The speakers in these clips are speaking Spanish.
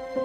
De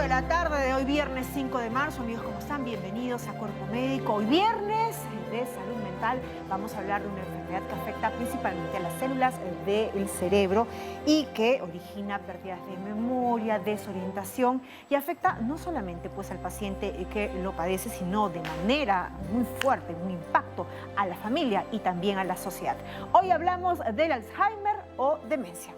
la tarde de hoy, viernes 5 de marzo. Amigos, ¿cómo están? Bienvenidos a Cuerpo Médico. Hoy viernes de salud mental vamos a hablar de una enfermedad que afecta principalmente a las células del cerebro y que origina pérdidas de memoria, desorientación y afecta no solamente pues al paciente que lo padece, sino de manera muy fuerte, un impacto a la familia y también a la sociedad. Hoy hablamos del Alzheimer o demencia.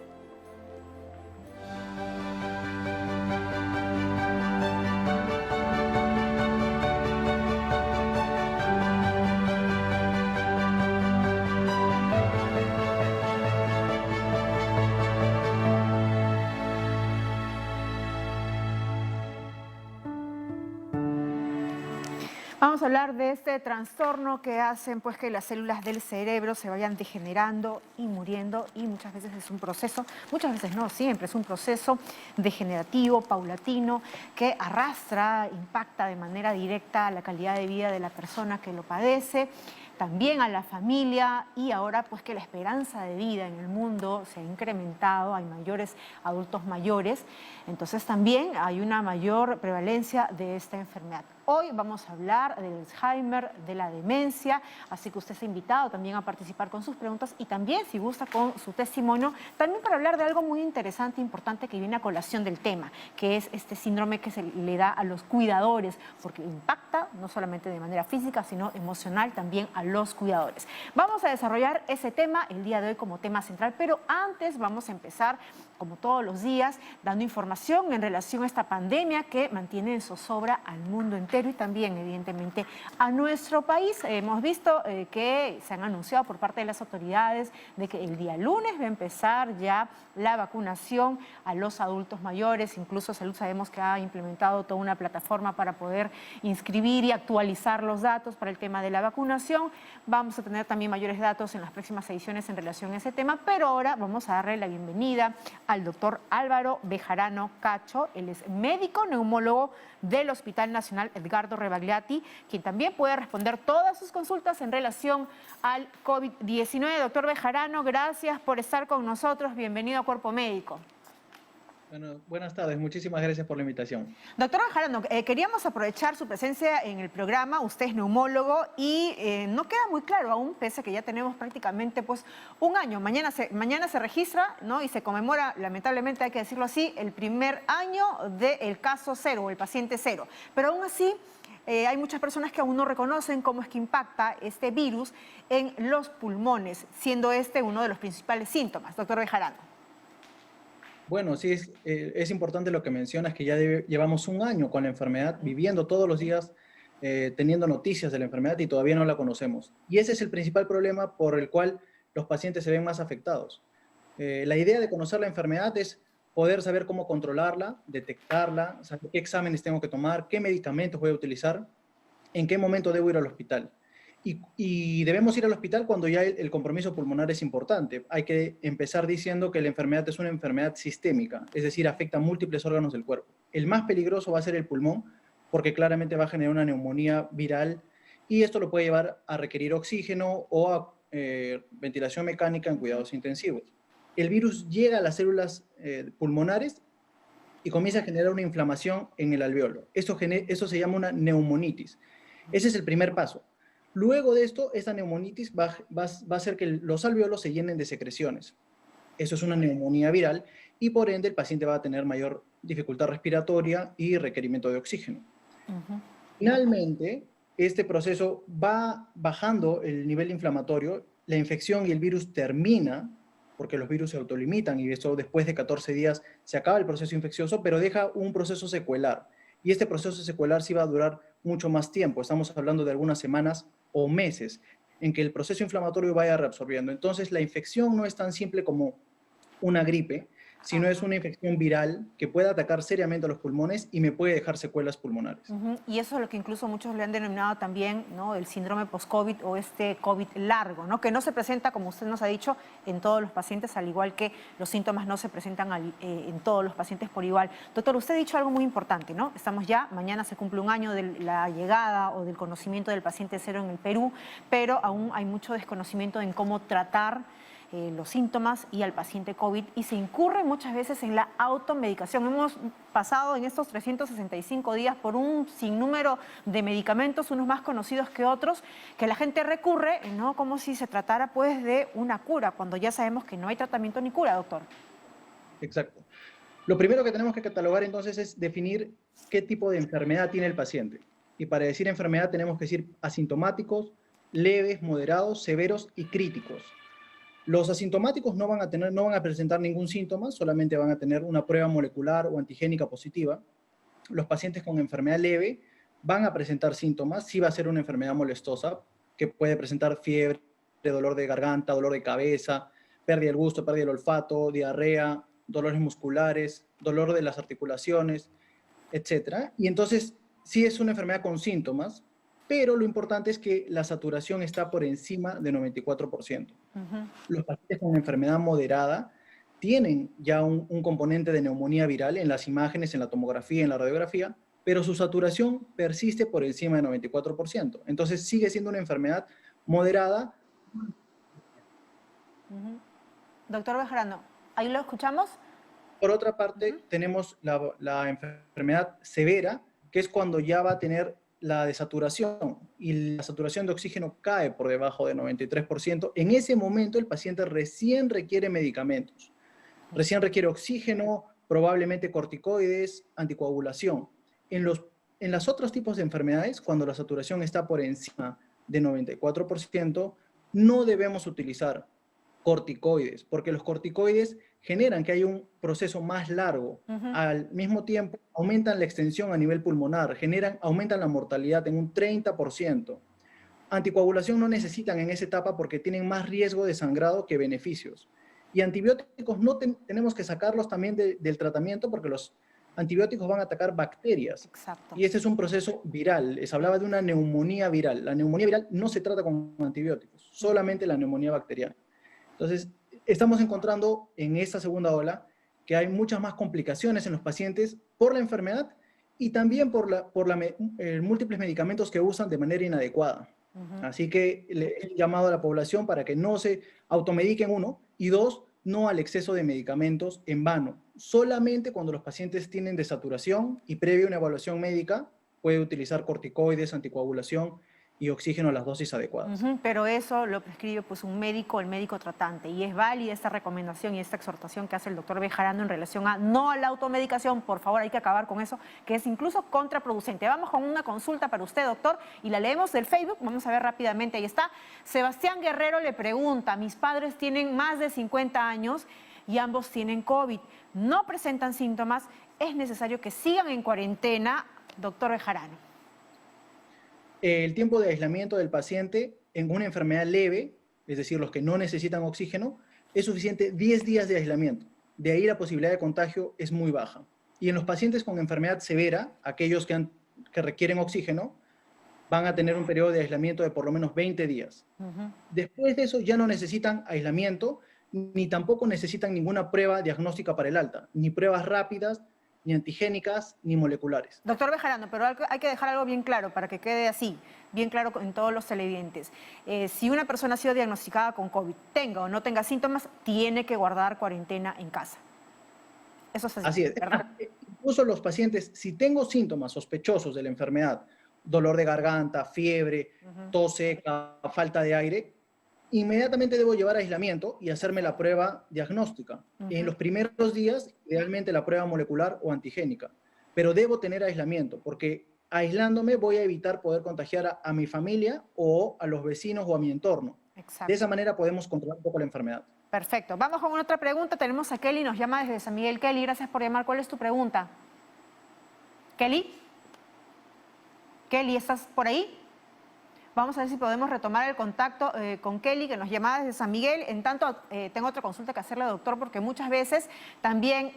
Vamos a hablar de este trastorno que hacen pues que las células del cerebro se vayan degenerando y muriendo, y muchas veces es un proceso, muchas veces no, siempre es un proceso degenerativo, paulatino, que arrastra, impacta de manera directa la calidad de vida de la persona que lo padece, también a la familia, y ahora pues que la esperanza de vida en el mundo se ha incrementado, hay mayores adultos mayores, entonces también hay una mayor prevalencia de esta enfermedad. Hoy vamos a hablar del Alzheimer, de la demencia, así que usted está invitado también a participar con sus preguntas y también, si gusta, con su testimonio, también para hablar de algo muy interesante e importante que viene a colación del tema, que es este síndrome que se le da a los cuidadores, porque impacta no solamente de manera física, sino emocional también a los cuidadores. Vamos a desarrollar ese tema el día de hoy como tema central, pero antes vamos a empezar, como todos los días, dando información en relación a esta pandemia que mantiene en zozobra al mundo entero y también, evidentemente, a nuestro país. Hemos visto que se han anunciado por parte de las autoridades de que el día lunes va a empezar ya la vacunación a los adultos mayores. Incluso Salud sabemos que ha implementado toda una plataforma para poder inscribir y actualizar los datos para el tema de la vacunación. Vamos a tener también mayores datos en las próximas ediciones en relación a ese tema, pero ahora vamos a darle la bienvenida al doctor Álvaro Bejarano Cacho. Él es médico neumólogo del Hospital Nacional Edgardo Rebagliati, quien también puede responder todas sus consultas en relación al COVID-19. Doctor Bejarano, gracias por estar con nosotros. Bienvenido a Cuerpo Médico. Bueno, buenas tardes. Muchísimas gracias por la invitación. Doctor Bejarano, queríamos aprovechar su presencia en el programa. Usted es neumólogo y no queda muy claro aún, pese a que ya tenemos prácticamente pues un año. Mañana se registra, ¿no? Y se conmemora, lamentablemente hay que decirlo así, el primer año del caso cero o el paciente cero. Pero aún así hay muchas personas que aún no reconocen cómo es que impacta este virus en los pulmones, siendo este uno de los principales síntomas. Doctor Bejarano. Bueno, sí, es importante lo que mencionas, que ya llevamos un año con la enfermedad, viviendo todos los días, teniendo noticias de la enfermedad y todavía no la conocemos. Y ese es el principal problema por el cual los pacientes se ven más afectados. La idea de conocer la enfermedad es poder saber cómo controlarla, detectarla, saber qué exámenes tengo que tomar, qué medicamentos voy a utilizar, en qué momento debo ir al hospital. Y debemos ir al hospital cuando ya el compromiso pulmonar es importante. Hay que empezar diciendo que la enfermedad es una enfermedad sistémica, es decir, afecta a múltiples órganos del cuerpo. El más peligroso va a ser el pulmón, porque claramente va a generar una neumonía viral y esto lo puede llevar a requerir oxígeno o a ventilación mecánica en cuidados intensivos. El virus llega a las células pulmonares y comienza a generar una inflamación en el alveolo. Eso se llama una neumonitis. Ese es el primer paso. Luego de esto, esta neumonitis va a hacer que los alveolos se llenen de secreciones. Eso es una neumonía viral y por ende el paciente va a tener mayor dificultad respiratoria y requerimiento de oxígeno. Finalmente, este proceso va bajando el nivel inflamatorio, la infección y el virus termina, porque los virus se autolimitan y eso después de 14 días se acaba el proceso infeccioso, pero deja un proceso secuelar. Y este proceso secuelar sí va a durar mucho más tiempo. Estamos hablando de algunas semanas o meses en que el proceso inflamatorio vaya reabsorbiendo. Entonces, la infección no es tan simple como una gripe, sino es una infección viral que puede atacar seriamente a los pulmones y me puede dejar secuelas pulmonares. Y eso es lo que incluso muchos le han denominado también, ¿no?, el síndrome post-COVID o este COVID largo, ¿no?, que no se presenta, como usted nos ha dicho, en todos los pacientes, al igual que los síntomas no se presentan en todos los pacientes por igual. Doctor, usted ha dicho algo muy importante, ¿no? Estamos ya, mañana se cumple un año de la llegada o del conocimiento del paciente cero en el Perú, pero aún hay mucho desconocimiento en cómo tratar los síntomas y al paciente COVID, y se incurre muchas veces en la automedicación. Hemos pasado en estos 365 días por un sinnúmero de medicamentos, unos más conocidos que otros, que la gente recurre, ¿no?, como si se tratara pues de una cura, cuando ya sabemos que no hay tratamiento ni cura, doctor. Exacto. Lo primero que tenemos que catalogar entonces es definir qué tipo de enfermedad tiene el paciente. Y para decir enfermedad tenemos que decir asintomáticos, leves, moderados, severos y críticos. Los asintomáticos no van a presentar ningún síntoma, solamente van a tener una prueba molecular o antigénica positiva. Los pacientes con enfermedad leve van a presentar síntomas, sí va a ser una enfermedad molestosa, que puede presentar fiebre, dolor de garganta, dolor de cabeza, pérdida del gusto, pérdida del olfato, diarrea, dolores musculares, dolor de las articulaciones, etcétera. Y entonces, sí es una enfermedad con síntomas, pero lo importante es que la saturación está por encima de 94%. Los pacientes con enfermedad moderada tienen ya un componente de neumonía viral en las imágenes, en la tomografía, en la radiografía, pero su saturación persiste por encima de 94%. Entonces sigue siendo una enfermedad moderada. Doctor Bejarano, ¿ahí lo escuchamos? Por otra parte, tenemos la enfermedad severa, que es cuando ya va a tener la desaturación y la saturación de oxígeno cae por debajo de 93%. En ese momento el paciente recién requiere medicamentos, recién requiere oxígeno, probablemente corticoides, anticoagulación. En los otros tipos de enfermedades, cuando la saturación está por encima de 94%, no debemos utilizar corticoides, porque los corticoides generan que haya un proceso más largo. Al mismo tiempo, aumentan la extensión a nivel pulmonar, aumentan la mortalidad en un 30%. Anticoagulación no necesitan en esa etapa porque tienen más riesgo de sangrado que beneficios. Y antibióticos no tenemos que sacarlos también del tratamiento porque los antibióticos van a atacar bacterias. Exacto. Y este es un proceso viral. Les hablaba de una neumonía viral. La neumonía viral no se trata con antibióticos, solamente la neumonía bacteriana. Entonces, estamos encontrando en esta segunda ola que hay muchas más complicaciones en los pacientes por la enfermedad y también por múltiples medicamentos que usan de manera inadecuada. Así que le he llamado a la población para que no se automediquen, uno, y dos, no al exceso de medicamentos en vano. Solamente cuando los pacientes tienen desaturación y previa una evaluación médica, puede utilizar corticoides, anticoagulación y oxígeno a las dosis adecuadas. Pero eso lo prescribe pues un médico, el médico tratante, y es válida esta recomendación y esta exhortación que hace el doctor Bejarano en relación a no a la automedicación. Por favor, hay que acabar con eso, que es incluso contraproducente. Vamos con una consulta para usted, doctor, y la leemos del Facebook. Vamos a ver rápidamente, ahí está. Sebastián Guerrero le pregunta: mis padres tienen más de 50 años y ambos tienen COVID, no presentan síntomas, ¿es necesario que sigan en cuarentena? Doctor Bejarano. El tiempo de aislamiento del paciente en una enfermedad leve, es decir, los que no necesitan oxígeno, es suficiente 10 días de aislamiento. De ahí la posibilidad de contagio es muy baja. Y en los pacientes con enfermedad severa, aquellos que requieren oxígeno, van a tener un periodo de aislamiento de por lo menos 20 días. Después de eso ya no necesitan aislamiento, ni tampoco necesitan ninguna prueba diagnóstica para el alta, ni pruebas rápidas, ni antigénicas, ni moleculares. Doctor Bejarano, pero hay que dejar algo bien claro para que quede así, bien claro en todos los televidentes. Si una persona ha sido diagnosticada con COVID, tenga o no tenga síntomas, tiene que guardar cuarentena en casa. Eso es así, ¿verdad? Incluso los pacientes, si tengo síntomas sospechosos de la enfermedad, dolor de garganta, fiebre, tos seca, falta de aire, inmediatamente debo llevar a aislamiento y hacerme la prueba diagnóstica. En los primeros días, idealmente la prueba molecular o antigénica, pero debo tener aislamiento porque aislándome voy a evitar poder contagiar a mi familia o a los vecinos o a mi entorno. Exacto. De esa manera podemos controlar un poco la enfermedad. Perfecto. Vamos con otra pregunta. Tenemos a Kelly, nos llama desde San Miguel. Kelly, gracias por llamar. ¿Cuál es tu pregunta? Kelly. Kelly, ¿estás por ahí? Vamos a ver si podemos retomar el contacto con Kelly, que nos llamaba desde San Miguel. En tanto, tengo otra consulta que hacerle, doctor, porque muchas veces también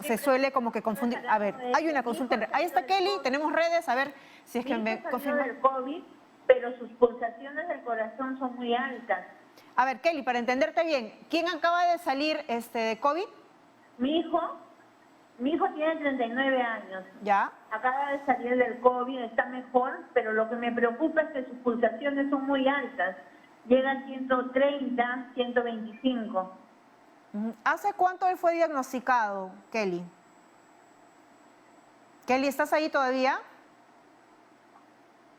se suele como que confundir. A ver, hay una consulta. Ahí está Kelly, tenemos redes, a ver si es que me confirma. Del COVID, pero sus pulsaciones del corazón son muy altas. A ver, Kelly, para entenderte bien, ¿quién acaba de salir de COVID? Mi hijo tiene 39 años. Ya. Acaba de salir del COVID, está mejor, pero lo que me preocupa es que sus pulsaciones son muy altas. Llegan a 130, 125. ¿Hace cuánto él fue diagnosticado, Kelly? Kelly, ¿estás ahí todavía?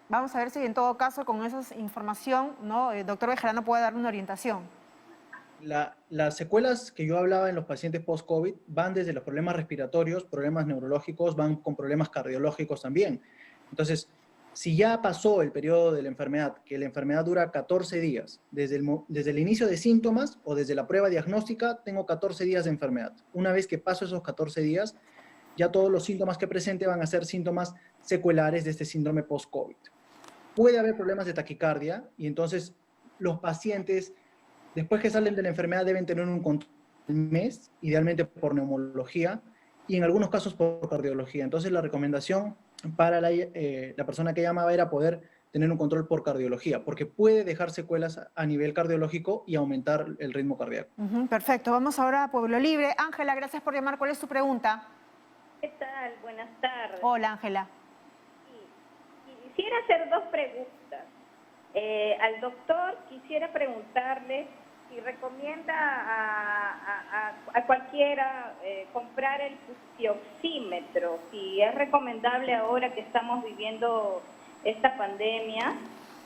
Vamos a ver si en todo caso con esa información, ¿no? El doctor Bejarano puede dar una orientación. Las secuelas que yo hablaba en los pacientes post-COVID van desde los problemas respiratorios, problemas neurológicos, van con problemas cardiológicos también. Entonces, si ya pasó el periodo de la enfermedad, que la enfermedad dura 14 días, desde el inicio de síntomas o desde la prueba diagnóstica, tengo 14 días de enfermedad. Una vez que paso esos 14 días, ya todos los síntomas que presente van a ser síntomas secuelares de este síndrome post-COVID. Puede haber problemas de taquicardia y entonces los pacientes, después que salen de la enfermedad, deben tener un control al mes, idealmente por neumología y en algunos casos por cardiología. Entonces la recomendación para la persona que llamaba era poder tener un control por cardiología, porque puede dejar secuelas a nivel cardiológico y aumentar el ritmo cardíaco. Perfecto, vamos ahora a Pueblo Libre. Ángela, gracias por llamar. ¿Cuál es tu pregunta? ¿Qué tal? Buenas tardes. Hola, Ángela. Sí, quisiera hacer dos preguntas. Al doctor quisiera preguntarle si recomienda a cualquiera comprar el pulsioxímetro, si es recomendable ahora que estamos viviendo esta pandemia.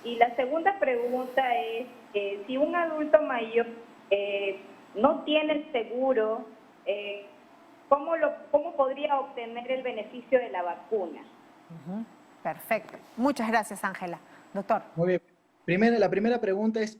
Y la segunda pregunta es, si un adulto mayor no tiene seguro, ¿cómo podría obtener el beneficio de la vacuna? Perfecto. Muchas gracias, Ángela. Doctor. Muy bien. La primera pregunta es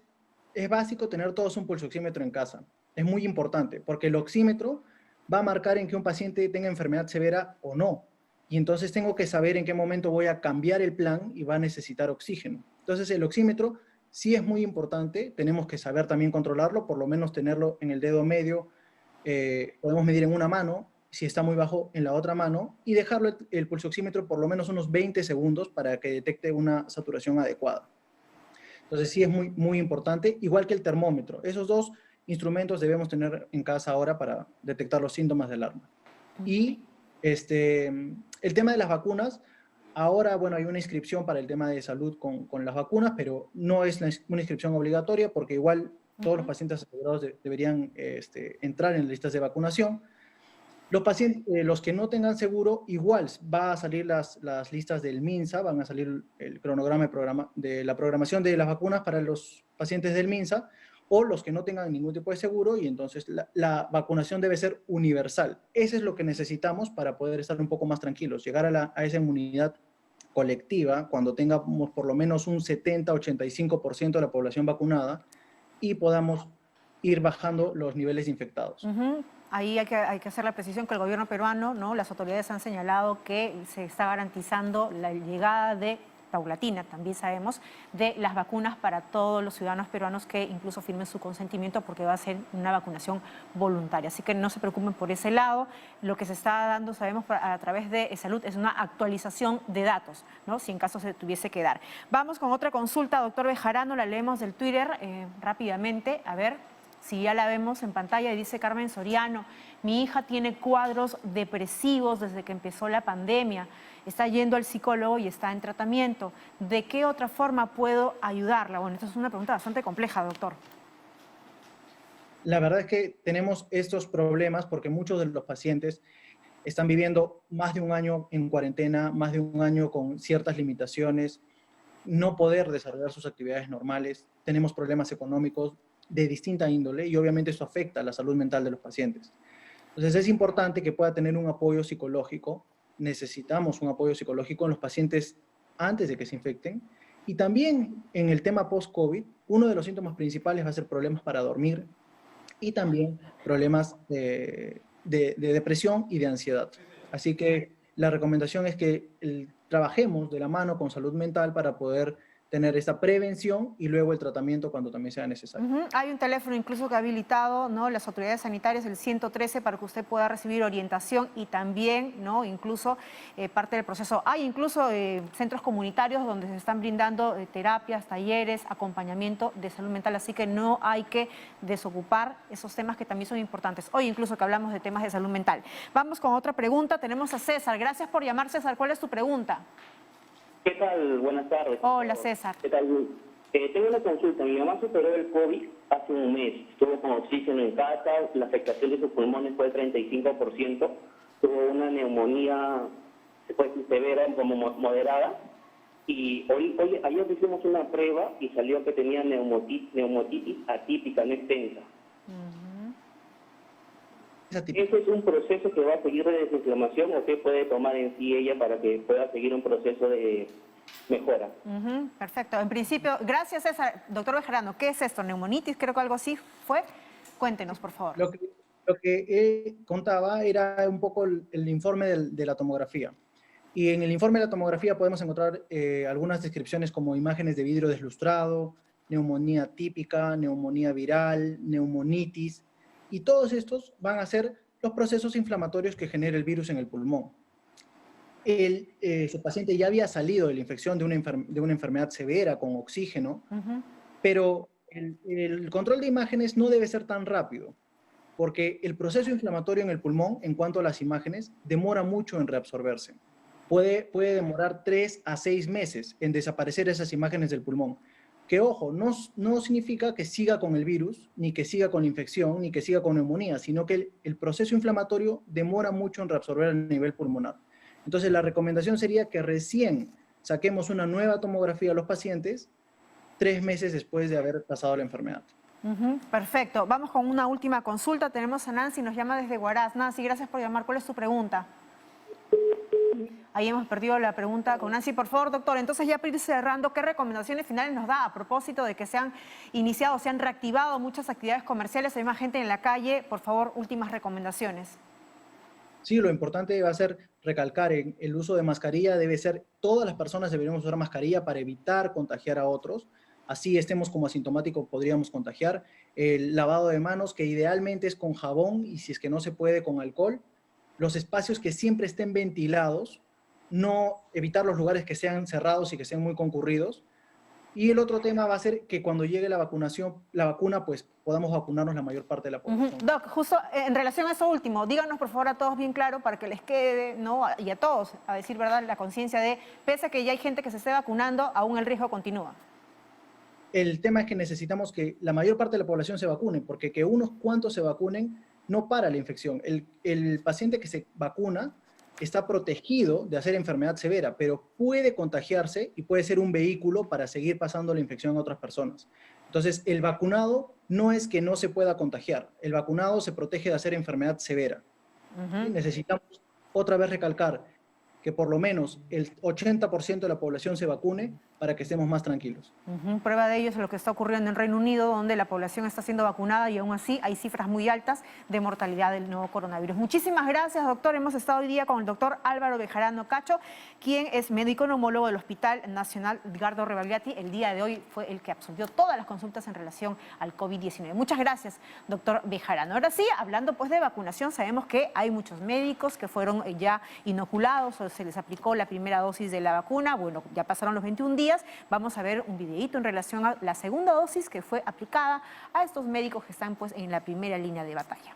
básico tener todos un pulsoxímetro en casa. Es muy importante porque el oxímetro va a marcar en que un paciente tenga enfermedad severa o no. Y entonces tengo que saber en qué momento voy a cambiar el plan y va a necesitar oxígeno. Entonces el oxímetro sí es muy importante. Tenemos que saber también controlarlo, por lo menos tenerlo en el dedo medio. Podemos medir en una mano, si está muy bajo en la otra mano, y dejarlo el pulsoxímetro por lo menos unos 20 segundos para que detecte una saturación adecuada. Entonces sí es muy, muy importante, igual que el termómetro. Esos dos instrumentos debemos tener en casa ahora para detectar los síntomas de alarma. Y el tema de las vacunas, ahora, bueno, hay una inscripción para el tema de salud con las vacunas, pero no es una inscripción obligatoria porque igual todos los pacientes asegurados deberían entrar en listas de vacunación. Los que no tengan seguro, igual va a salir las listas del MINSA, van a salir el cronograma de la programación de las vacunas para los pacientes del MINSA, o los que no tengan ningún tipo de seguro, y entonces la vacunación debe ser universal. Eso es lo que necesitamos para poder estar un poco más tranquilos, llegar a esa inmunidad colectiva cuando tengamos por lo menos un 70-85% de la población vacunada y podamos ir bajando los niveles de infectados. Ahí hay que hacer la precisión que el gobierno peruano, ¿no? Las autoridades han señalado que se está garantizando la llegada paulatina, también sabemos, de las vacunas para todos los ciudadanos peruanos que incluso firmen su consentimiento, porque va a ser una vacunación voluntaria. Así que no se preocupen por ese lado. Lo que se está dando, sabemos, a través de salud es una actualización de datos, ¿no? Si en caso se tuviese que dar. Vamos con otra consulta, doctor Bejarano, la leemos del Twitter rápidamente, a ver si ya la vemos en pantalla. Y dice Carmen Soriano: mi hija tiene cuadros depresivos desde que empezó la pandemia, está yendo al psicólogo y está en tratamiento. ¿De qué otra forma puedo ayudarla? Bueno, esta es una pregunta bastante compleja, doctor. La verdad es que tenemos estos problemas porque muchos de los pacientes están viviendo más de un año en cuarentena, más de un año con ciertas limitaciones, no poder desarrollar sus actividades normales, tenemos problemas económicos de distinta índole y obviamente eso afecta a la salud mental de los pacientes. Entonces es importante que pueda tener un apoyo psicológico. Necesitamos un apoyo psicológico en los pacientes antes de que se infecten. Y también en el tema post-COVID, uno de los síntomas principales va a ser problemas para dormir y también problemas de depresión y de ansiedad. Así que la recomendación es que trabajemos de la mano con salud mental para poder tener esta prevención y luego el tratamiento cuando también sea necesario. Hay un teléfono incluso que ha habilitado, ¿no?, las autoridades sanitarias, el 113, para que usted pueda recibir orientación y también, ¿no?, incluso parte del proceso. Hay incluso centros comunitarios donde se están brindando terapias, talleres, acompañamiento de salud mental, así que no hay que desocupar esos temas que también son importantes. Hoy incluso que hablamos de temas de salud mental. Vamos con otra pregunta. Tenemos a César. Gracias por llamar, César. ¿Cuál es tu pregunta? ¿Qué tal? Buenas tardes. Hola, César. ¿Qué tal? Tengo una consulta. Mi mamá superó el COVID hace un mes. Estuvo con oxígeno en casa, la afectación de sus pulmones fue del 35%. Tuvo una neumonía, se puede decir severa, como moderada. Y ayer hicimos una prueba y salió que tenía neumonitis atípica, no extensa. ¿Ese es un proceso que va a seguir de desinflamación o qué puede tomar en sí ella para que pueda seguir un proceso de mejora? Perfecto. En principio, gracias, César. Doctor Bejarano, ¿qué es esto? ¿Neumonitis? Creo que algo así fue. Cuéntenos, por favor. Lo que contaba era un poco el informe de la tomografía. Y en el informe de la tomografía podemos encontrar algunas descripciones como imágenes de vidrio deslustrado, neumonía típica, neumonía viral, neumonitis. Y todos estos van a ser los procesos inflamatorios que genera el virus en el pulmón. Su paciente ya había salido de la infección de una enfermedad severa con oxígeno, pero el control de imágenes no debe ser tan rápido, porque el proceso inflamatorio en el pulmón, en cuanto a las imágenes, demora mucho en reabsorberse. Puede demorar 3 a 6 meses en desaparecer esas imágenes del pulmón. Que, ojo, no significa que siga con el virus, ni que siga con la infección, ni que siga con neumonía, sino que el proceso inflamatorio demora mucho en reabsorber a nivel pulmonar. Entonces, la recomendación sería que recién saquemos una nueva tomografía a los pacientes 3 meses después de haber pasado la enfermedad. Perfecto. Vamos con una última consulta. Tenemos a Nancy, nos llama desde Huaraz. Nancy, gracias por llamar. ¿Cuál es tu pregunta? Ahí hemos perdido la pregunta con Nancy. Por favor, doctor, entonces ya para ir cerrando, ¿qué recomendaciones finales nos da a propósito de que se han iniciado, se han reactivado muchas actividades comerciales, hay más gente en la calle? Por favor, últimas recomendaciones. Sí, lo importante va a ser recalcar el uso de mascarilla. Debe ser, todas las personas deberíamos usar mascarilla para evitar contagiar a otros. Así estemos como asintomáticos, podríamos contagiar. El lavado de manos, que idealmente es con jabón y si es que no se puede con alcohol. Los espacios que siempre estén ventilados, no evitar los lugares que sean cerrados y que sean muy concurridos. Y el otro tema va a ser que cuando llegue la vacuna, pues podamos vacunarnos la mayor parte de la población. Doc, justo en relación a eso último, díganos por favor a todos bien claro para que les quede, ¿no?, y a todos, a decir verdad, la conciencia de, pese a que ya hay gente que se esté vacunando, aún el riesgo continúa. El tema es que necesitamos que la mayor parte de la población se vacune, porque que unos cuantos se vacunen no para la infección. El paciente que se vacuna está protegido de hacer enfermedad severa, pero puede contagiarse y puede ser un vehículo para seguir pasando la infección a otras personas. Entonces, el vacunado no es que no se pueda contagiar. El vacunado se protege de hacer enfermedad severa. ¿Sí? Necesitamos otra vez recalcar que por lo menos el 80% de la población se vacune para que estemos más tranquilos. Prueba de ello es lo que está ocurriendo en Reino Unido, donde la población está siendo vacunada y aún así hay cifras muy altas de mortalidad del nuevo coronavirus. Muchísimas gracias, doctor. Hemos estado hoy día con el doctor Álvaro Bejarano Cacho, quien es médico neumólogo del Hospital Nacional Edgardo Rebagliati. El día de hoy fue el que absolvió todas las consultas en relación al COVID-19. Muchas gracias, doctor Bejarano. Ahora sí, hablando pues de vacunación, sabemos que hay muchos médicos que fueron ya inoculados o se les aplicó la primera dosis de la vacuna. Bueno, ya pasaron los 21 días. Vamos a ver un videíto en relación a la segunda dosis que fue aplicada a estos médicos que están pues en la primera línea de batalla.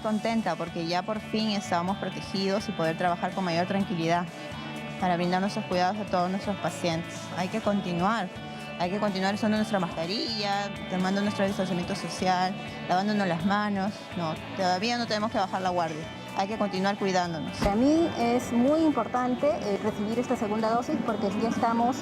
Contenta porque ya por fin estábamos protegidos y poder trabajar con mayor tranquilidad para brindar nuestros cuidados a todos nuestros pacientes. Hay que continuar usando nuestra mascarilla, tomando nuestro distanciamiento social, lavándonos las manos. No, todavía no tenemos que bajar la guardia. hay que continuar cuidándonos. Para mí es muy importante recibir esta segunda dosis porque ya estamos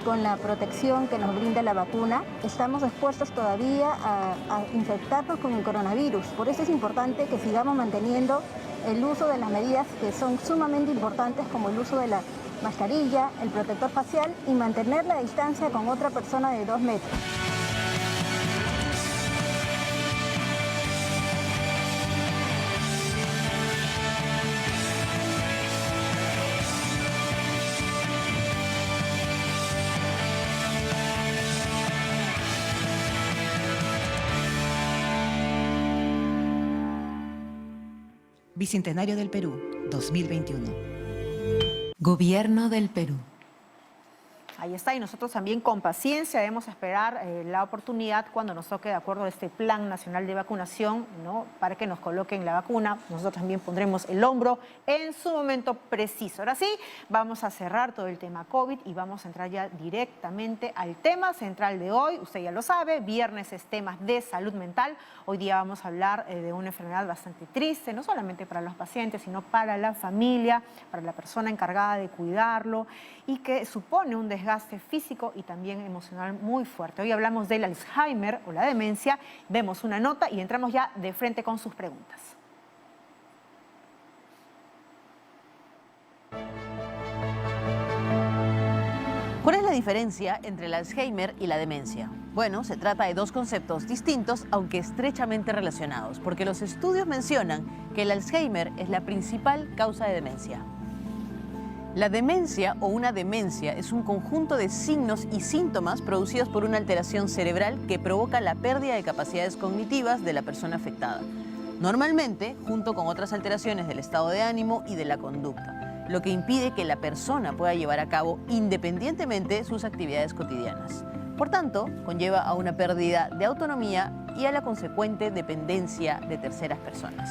con la protección que nos brinda la vacuna. Estamos expuestos todavía a infectarnos con el coronavirus. Por eso es importante que sigamos manteniendo el uso de las medidas que son sumamente importantes, como el uso de la mascarilla, el protector facial y mantener la distancia con otra persona de 2 metros. Bicentenario del Perú, 2021. Gobierno del Perú. Ahí está, y nosotros también con paciencia debemos esperar la oportunidad cuando nos toque de acuerdo a este Plan Nacional de Vacunación, ¿no?, para que nos coloquen la vacuna. Nosotros también pondremos el hombro en su momento preciso. Ahora sí, vamos a cerrar todo el tema COVID y vamos a entrar ya directamente al tema central de hoy. Usted ya lo sabe, viernes es temas de salud mental. Hoy día vamos a hablar de una enfermedad bastante triste, no solamente para los pacientes, sino para la familia, para la persona encargada de cuidarlo y que supone un desgaste físico y también emocional muy fuerte. Hoy hablamos del Alzheimer o la demencia. Vemos una nota y entramos ya de frente con sus preguntas. ¿Cuál es la diferencia entre el Alzheimer y la demencia? Bueno, se trata de dos conceptos distintos, aunque estrechamente relacionados, porque los estudios mencionan que el Alzheimer es la principal causa de demencia. La demencia o una demencia es un conjunto de signos y síntomas producidos por una alteración cerebral que provoca la pérdida de capacidades cognitivas de la persona afectada, normalmente junto con otras alteraciones del estado de ánimo y de la conducta, lo que impide que la persona pueda llevar a cabo independientemente sus actividades cotidianas. Por tanto, conlleva a una pérdida de autonomía y a la consecuente dependencia de terceras personas.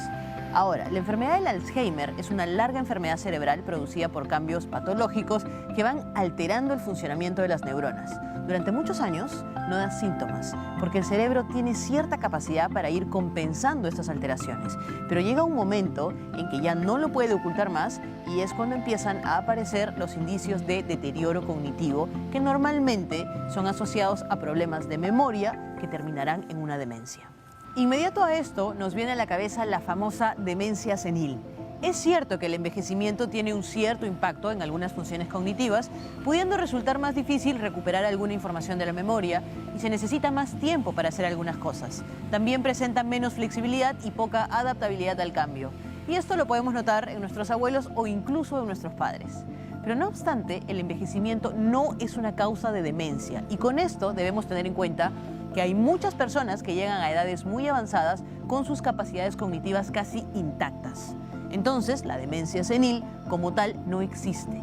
Ahora, la enfermedad del Alzheimer es una larga enfermedad cerebral producida por cambios patológicos que van alterando el funcionamiento de las neuronas. Durante muchos años no da síntomas, porque el cerebro tiene cierta capacidad para ir compensando estas alteraciones. Pero llega un momento en que ya no lo puede ocultar más y es cuando empiezan a aparecer los indicios de deterioro cognitivo que normalmente son asociados a problemas de memoria que terminarán en una demencia. Inmediato a esto nos viene a la cabeza la famosa demencia senil. Es cierto que el envejecimiento tiene un cierto impacto en algunas funciones cognitivas, pudiendo resultar más difícil recuperar alguna información de la memoria y se necesita más tiempo para hacer algunas cosas. También presenta menos flexibilidad y poca adaptabilidad al cambio. Y esto lo podemos notar en nuestros abuelos o incluso en nuestros padres. Pero no obstante, el envejecimiento no es una causa de demencia y con esto debemos tener en cuenta que hay muchas personas que llegan a edades muy avanzadas con sus capacidades cognitivas casi intactas. Entonces, la demencia senil como tal no existe.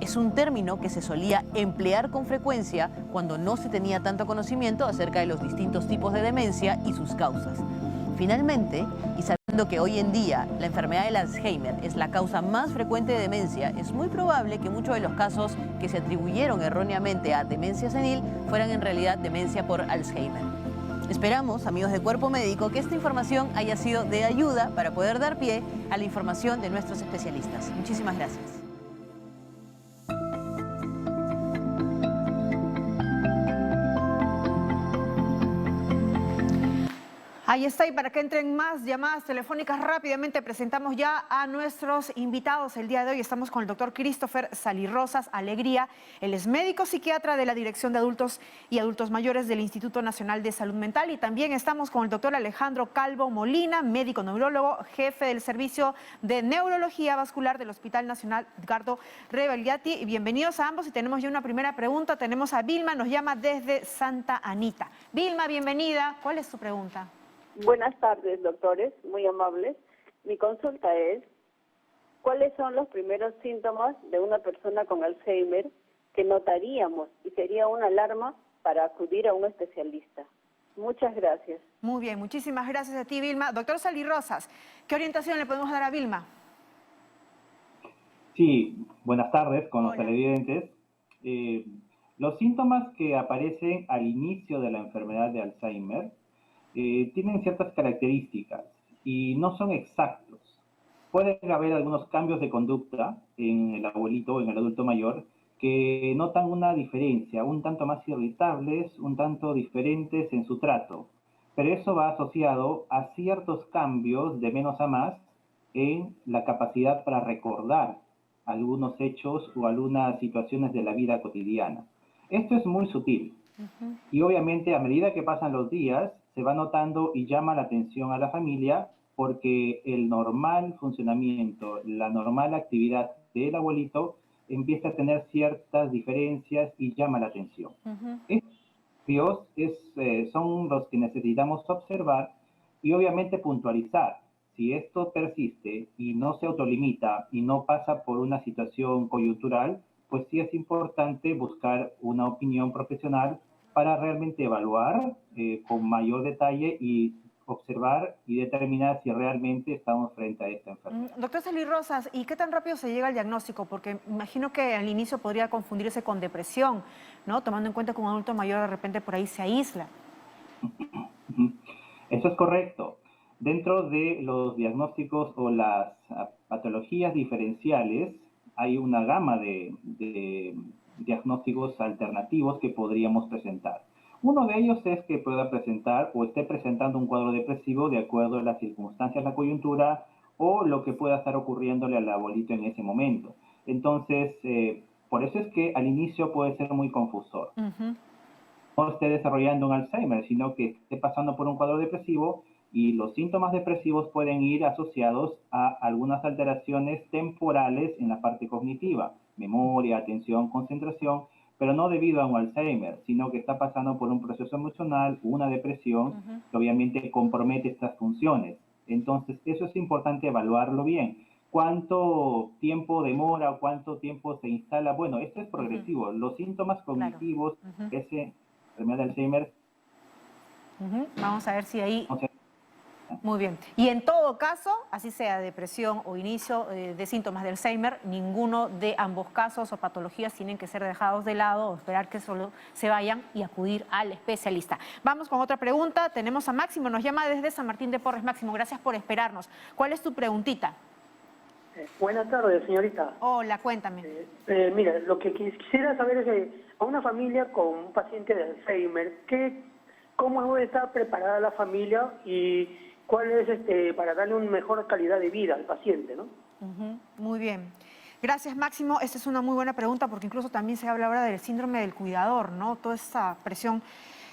Es un término que se solía emplear con frecuencia cuando no se tenía tanto conocimiento acerca de los distintos tipos de demencia y sus causas. Finalmente, y sabiendo que hoy en día la enfermedad del Alzheimer es la causa más frecuente de demencia, es muy probable que muchos de los casos que se atribuyeron erróneamente a demencia senil fueran en realidad demencia por Alzheimer. Esperamos, amigos de Cuerpo Médico, que esta información haya sido de ayuda para poder dar pie a la información de nuestros especialistas. Muchísimas gracias. Ahí está, y para que entren más llamadas telefónicas, rápidamente presentamos ya a nuestros invitados el día de hoy. Estamos con el doctor Christopher Salirrosas Alegría. Él es médico psiquiatra de la Dirección de Adultos y Adultos Mayores del Instituto Nacional de Salud Mental. Y también estamos con el doctor Alejandro Calvo Molina, médico neurólogo, jefe del Servicio de Neurología Vascular del Hospital Nacional Edgardo Rebagliati. Bienvenidos a ambos y tenemos ya una primera pregunta. Tenemos a Vilma, nos llama desde Santa Anita. Vilma, bienvenida. ¿Cuál es su pregunta? Buenas tardes, doctores, muy amables. Mi consulta es, ¿cuáles son los primeros síntomas de una persona con Alzheimer que notaríamos y sería una alarma para acudir a un especialista? Muchas gracias. Muy bien, muchísimas gracias a ti, Vilma. Doctor Salirrosas, ¿qué orientación le podemos dar a Vilma? Sí, buenas tardes con los Hola. televidentes. Los síntomas que aparecen al inicio de la enfermedad de Alzheimer tienen ciertas características y no son exactos. pueden haber algunos cambios de conducta en el abuelito, en el adulto mayor, que notan una diferencia, un tanto más irritables, un tanto diferentes en su trato. Pero eso va asociado a ciertos cambios de menos a más en la capacidad para recordar algunos hechos o algunas situaciones de la vida cotidiana. Esto es muy sutil y obviamente a medida que pasan los días se va notando y llama la atención a la familia porque el normal funcionamiento, la normal actividad del abuelito empieza a tener ciertas diferencias y llama la atención. Estos cambios son los que necesitamos observar y obviamente puntualizar. Si esto persiste y no se autolimita y no pasa por una situación coyuntural, pues sí es importante buscar una opinión profesional para realmente evaluar con mayor detalle y observar y determinar si realmente estamos frente a esta enfermedad. Doctor Celis Rosas, ¿y qué tan rápido se llega al diagnóstico? Porque imagino que al inicio podría confundirse con depresión, ¿no? Tomando en cuenta que un adulto mayor de repente por ahí se aísla. Eso es correcto. Dentro de los diagnósticos o las patologías diferenciales hay una gama de diagnósticos alternativos que podríamos presentar. Uno de ellos es que pueda presentar o esté presentando un cuadro depresivo de acuerdo a las circunstancias, la coyuntura o lo que pueda estar ocurriéndole al abuelito en ese momento. Entonces, por eso es que al inicio puede ser muy confusor. No esté desarrollando un Alzheimer, sino que esté pasando por un cuadro depresivo y los síntomas depresivos pueden ir asociados a algunas alteraciones temporales en la parte cognitiva, memoria, atención, concentración, pero no debido a un Alzheimer, sino que está pasando por un proceso emocional, una depresión, que obviamente compromete estas funciones. Entonces, eso es importante evaluarlo bien. ¿Cuánto tiempo demora o cuánto tiempo se instala? Bueno, esto es progresivo. Los síntomas cognitivos, ese enfermedad de Alzheimer. Vamos a ver si ahí... Muy bien. Y en todo caso, así sea depresión o inicio de síntomas de Alzheimer, ninguno de ambos casos o patologías tienen que ser dejados de lado o esperar que solo se vayan y acudir al especialista. Vamos con otra pregunta. Tenemos a Máximo, nos llama desde San Martín de Porres. Máximo, gracias por esperarnos. ¿Cuál es tu preguntita? Buenas tardes, señorita. Hola, cuéntame. Mira, lo que quisiera saber es, a una familia con un paciente de Alzheimer, ¿cómo debe estar preparada la familia y cuál es para darle una mejor calidad de vida al paciente, ¿no? Muy bien. Gracias, Máximo. Esta es una muy buena pregunta porque incluso también se habla ahora del síndrome del cuidador, ¿no? Toda esa presión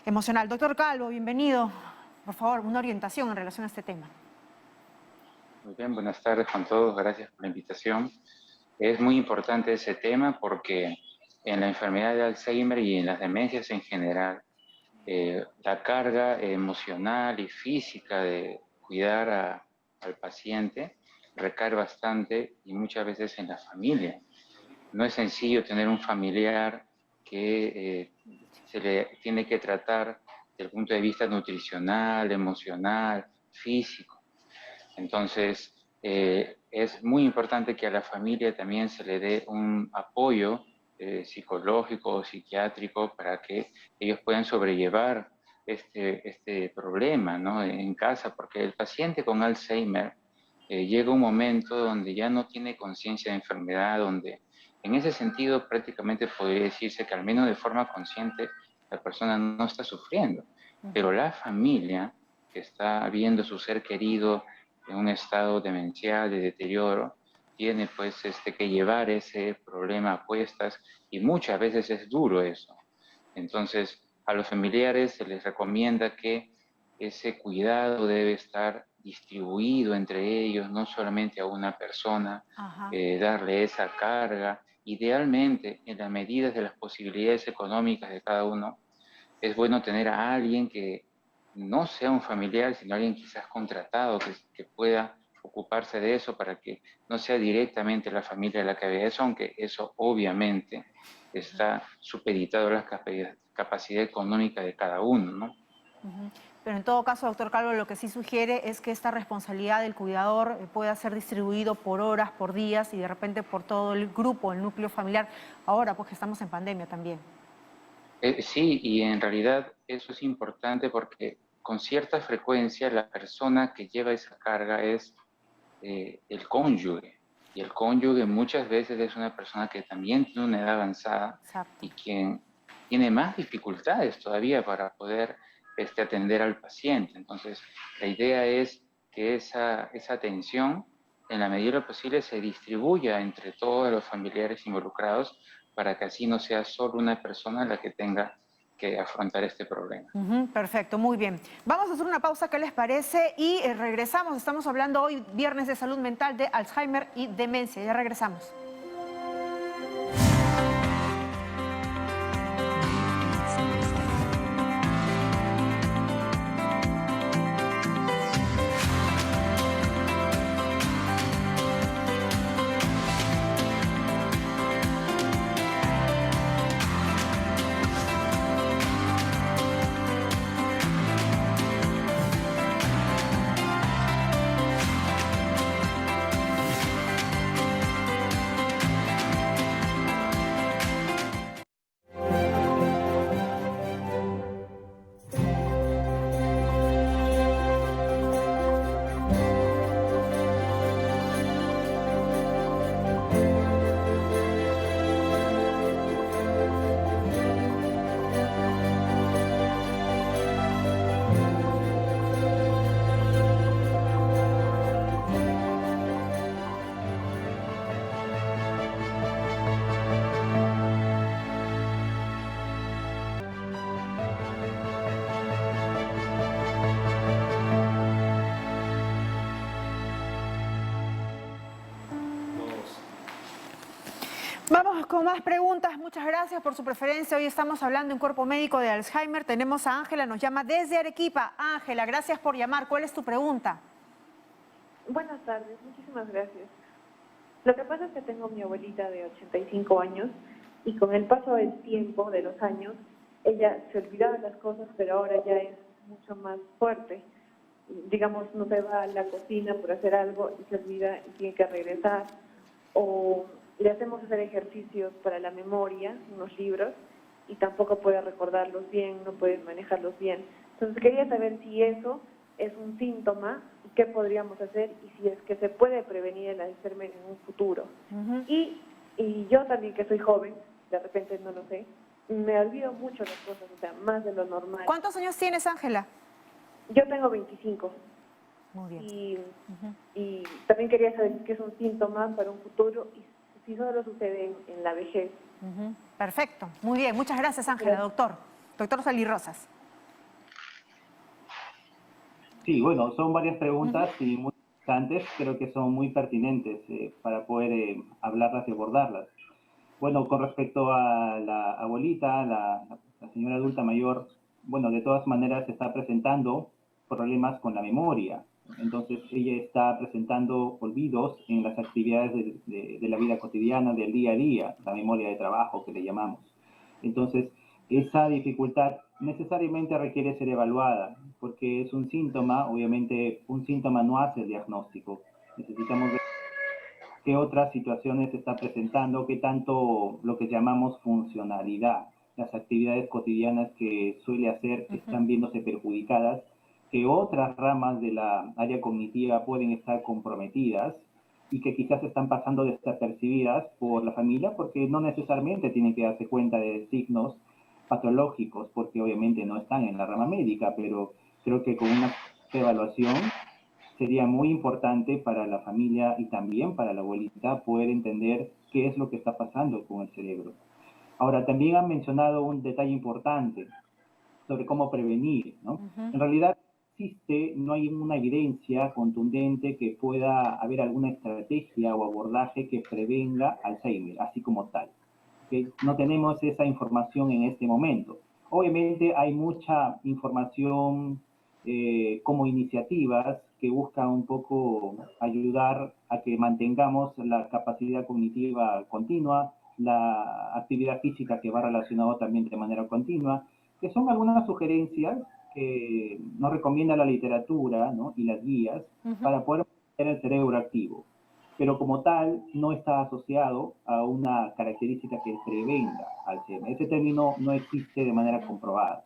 emocional. Doctor Calvo, bienvenido. Por favor, una orientación en relación a este tema. Muy bien, buenas tardes con todos. Gracias por la invitación. Es muy importante ese tema porque en la enfermedad de Alzheimer y en las demencias en general, la carga emocional y física de cuidar al paciente recae bastante y muchas veces en la familia. No es sencillo tener un familiar que se le tiene que tratar desde el punto de vista nutricional, emocional, físico. Entonces, es muy importante que a la familia también se le dé un apoyo psicológico o psiquiátrico para que ellos puedan sobrellevar este problema, ¿no? En casa, porque el paciente con Alzheimer llega un momento donde ya no tiene conciencia de enfermedad, donde en ese sentido prácticamente podría decirse que al menos de forma consciente la persona no está sufriendo, pero la familia que está viendo a su ser querido en un estado demencial, de deterioro, tiene pues que llevar ese problema a cuestas y muchas veces es duro eso. Entonces, a los familiares se les recomienda que ese cuidado debe estar distribuido entre ellos, no solamente a una persona, darle esa carga. Idealmente, en la medida de las posibilidades económicas de cada uno, es bueno tener a alguien que no sea un familiar, sino alguien quizás contratado, que pueda ocuparse de eso para que no sea directamente la familia la que vea eso, aunque eso obviamente está supeditado a la capacidad económica de cada uno, ¿no? Pero en todo caso, doctor Calvo, lo que sí sugiere es que esta responsabilidad del cuidador pueda ser distribuido por horas, por días y de repente por todo el grupo, el núcleo familiar, ahora pues que estamos en pandemia también. Sí, y en realidad eso es importante porque con cierta frecuencia la persona que lleva esa carga es el cónyuge. Y el cónyuge muchas veces es una persona que también tiene una edad avanzada. Exacto. Y quien tiene más dificultades todavía para poder atender al paciente. Entonces, la idea es que esa atención, en la medida de lo posible, se distribuya entre todos los familiares involucrados para que así no sea solo una persona la que tenga que afrontar este problema. Perfecto, muy bien. Vamos a hacer una pausa, ¿qué les parece? Y regresamos. Estamos hablando hoy, viernes de salud mental, de Alzheimer y demencia. Ya regresamos. Vamos con más preguntas. Muchas gracias por su preferencia. Hoy estamos hablando en Cuerpo Médico de Alzheimer. Tenemos a Ángela, nos llama desde Arequipa. Ángela, gracias por llamar. ¿Cuál es tu pregunta? Buenas tardes, muchísimas gracias. Lo que pasa es que tengo a mi abuelita de 85 años y con el paso del tiempo, de los años, ella se olvidaba de las cosas, pero ahora ya es mucho más fuerte. Digamos, no se va a la cocina por hacer algo y se olvida y tiene que regresar. O le hacemos hacer ejercicios para la memoria, unos libros, y tampoco puede recordarlos bien, no puede manejarlos bien. Entonces quería saber si eso es un síntoma y qué podríamos hacer y si es que se puede prevenir el Alzheimer en un futuro. Y yo también, que soy joven, de repente no lo sé, me olvido mucho las cosas, o sea, más de lo normal. ¿Cuántos años tienes, Ángela? Yo tengo 25. Muy bien. Y también quería saber qué es un síntoma para un futuro y si solo sucede en la vejez. Perfecto, muy bien. Muchas gracias, Ángela. Doctor Salí Rosas. Sí, bueno, son varias preguntas y muy interesantes, creo que son muy pertinentes para poder hablarlas y abordarlas. Bueno, con respecto a la abuelita, la señora adulta mayor, bueno, de todas maneras está presentando problemas con la memoria. Entonces, ella está presentando olvidos en las actividades de la vida cotidiana, del día a día, la memoria de trabajo que le llamamos. Entonces, esa dificultad necesariamente requiere ser evaluada, porque es un síntoma, obviamente un síntoma no hace el diagnóstico. Necesitamos ver qué otras situaciones se está presentando, qué tanto lo que llamamos funcionalidad, las actividades cotidianas que suele hacer están viéndose perjudicadas, que otras ramas de la área cognitiva pueden estar comprometidas y que quizás están pasando desapercibidas por la familia porque no necesariamente tienen que darse cuenta de signos patológicos porque obviamente no están en la rama médica, pero creo que con una evaluación sería muy importante para la familia y también para la abuelita poder entender qué es lo que está pasando con el cerebro. Ahora, también han mencionado un detalle importante sobre cómo prevenir, ¿no? En realidad, no hay una evidencia contundente que pueda haber alguna estrategia o abordaje que prevenga Alzheimer, así como tal. ¿Okay? No tenemos esa información en este momento. Obviamente hay mucha información como iniciativas que buscan un poco ayudar a que mantengamos la capacidad cognitiva continua, la actividad física que va relacionado también de manera continua, que son algunas sugerencias que nos recomienda la literatura, ¿no? Y las guías para poder mantener el cerebro activo. Pero como tal, no está asociado a una característica que prevenga Alzheimer. Ese término no existe de manera comprobada.